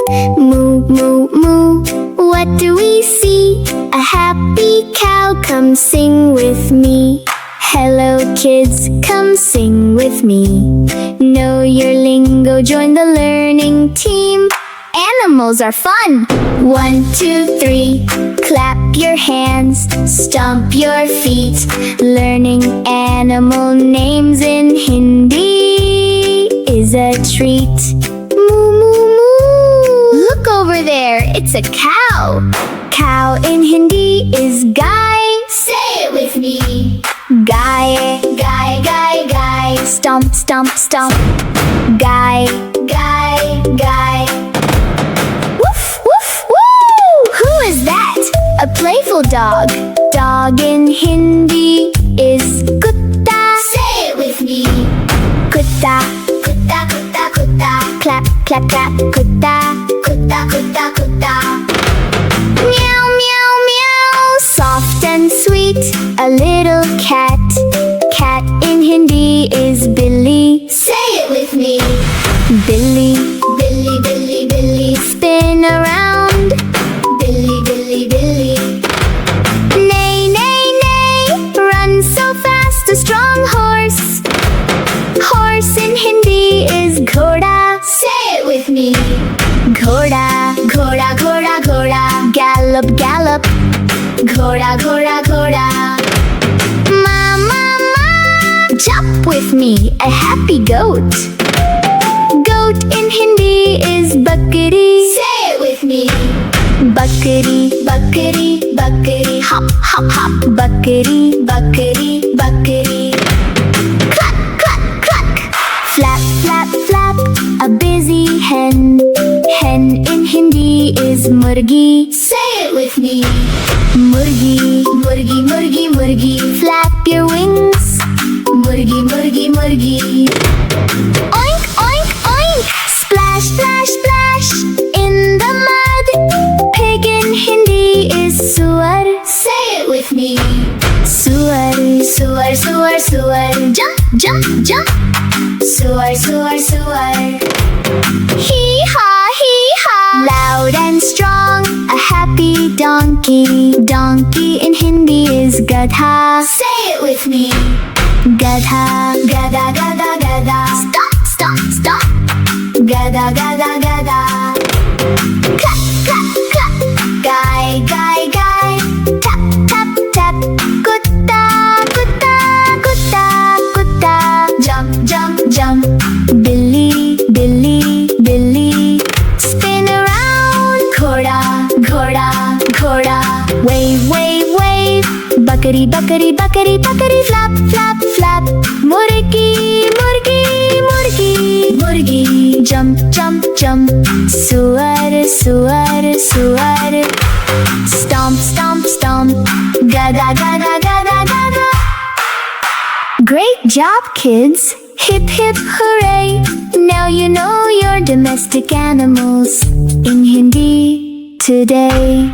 Moo, moo, moo, what do we see? A happy cow, come sing with me. Hello kids, come sing with me. Know your lingo, join the learning team. Animals are fun. 1, 2, 3, clap your hands, stomp your feet. Learning animal names in Hindi is a treat. Moo, moo, moo. Look over there, it's a cow. Cow in Hindi is guy. Say it with me. Guy, guy, guy, guy. Stomp, stomp, stomp. Guy, guy, guy. Woof, woof, woo! Who is that? A playful dog. Dog in Hindi is kutta. Say it with me. Kutta, kutta, kutta, kutta. Clap, clap, clap. Kutta, kutta, kutta, kutta. Meow, meow, meow. Soft and sweet, a little cat. Cat in Hindi is Billy. Say it with me. Billy, Billy, Billy, Billy. Spin around. Billy, Billy, Billy. Neigh, neigh, neigh. Run so fast, a strong horse. Horse in Hindi is ghoda. Say it with me. Ghoda, ghoda, ghoda, ghoda. Gallop, gallop. Ghoda, ghoda, ghoda. Ma, ma, ma. Jump with me, a happy goat. Goat in Hindi is bakri. Say it with me. Bakri, bakri, bakri. Hop, hop, hop. Bakri, bakri, bakri. Cluck, cluck, cluck. Flap, flap, flap. A busy hen. Hen in Hindi is murgi. Say it with me. Murgi, murgi, murgi, murgi. Flap your wings. Murgi, murgi, murgi. Oink, oink, oink. Splash, splash, splash. In the mud. Pig in Hindi is suar. Say it with me. Suar, suar, suar, suar. Jump, jump, jump. Suar, suar, suar. Hee haw, hee haw. Loud and strong, a happy donkey. Donkey in Hindi is gadha. Say it with me. Gadha, gada, gada, gada. Stop, stop, stop. Gada, gada, gada. Clap, clap, clap. Guy, guy, guy. Tap, tap, tap. Kutta, kutta, kutta, kutta. Jump, jump, jump. Billy, Billy, Billy. Spin around. Ghoda, ghoda, ghoda. Wave, wave, wave. Bakari, bakari, bakari, bakari. Flap, flap, flap. Murgi, murgi, murgi, murgi. Jump, jump, jump. Suar, suar, suar. Stomp, stomp, stomp. Gada, gada, gada, gada. Great job, kids! Hip, hip, hooray! Now you know your domestic animals in Hindi today.